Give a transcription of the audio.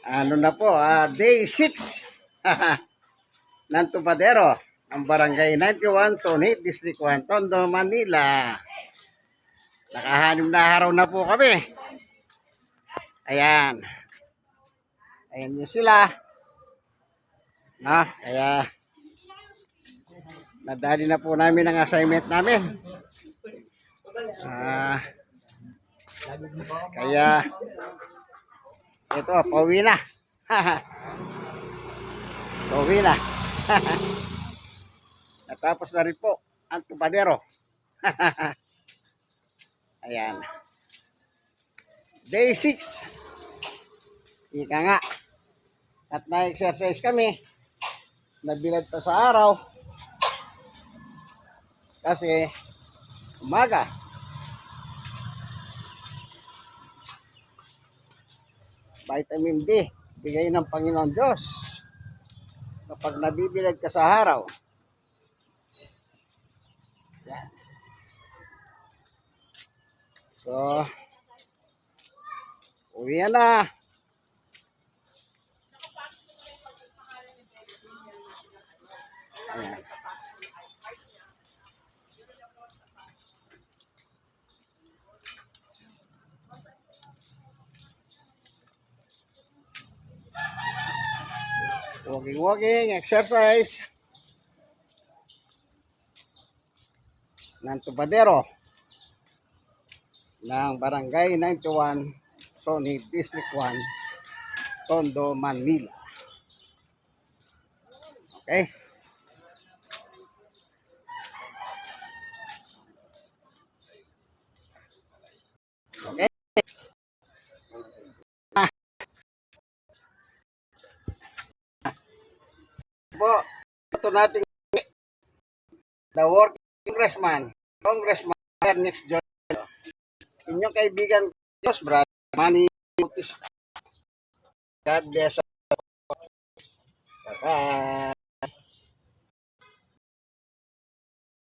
Ano na po, day 6 ng Tupadero ng Barangay 91, Sonhit, District 1, Tondo, Manila. Nakahanim na araw na po kami. Ayan. Ayan nyo sila. Kaya nadali na po namin ang assignment namin. Kaya ito, pauwi na. Pauwi na. Natapos na rin po ang Tupadero. Ayan. Day 6. Ika nga. At na-exercise kami. Nabilad pa sa araw. Kasi umaga. Vitamin D. Bigay ng Panginoon Diyos. Kapag nabibilad ka sa araw. Yan. So, uwi na. Ayan. Walking, exercise ng Tupadero ng Barangay 91, Sonhit, District 1, Tondo, Manila. Okay? Okay? Po, ito natin the working Congressman Ernest John, inyong kaibigan Diyos, brother Manny Bautista. God bless. Bye-bye.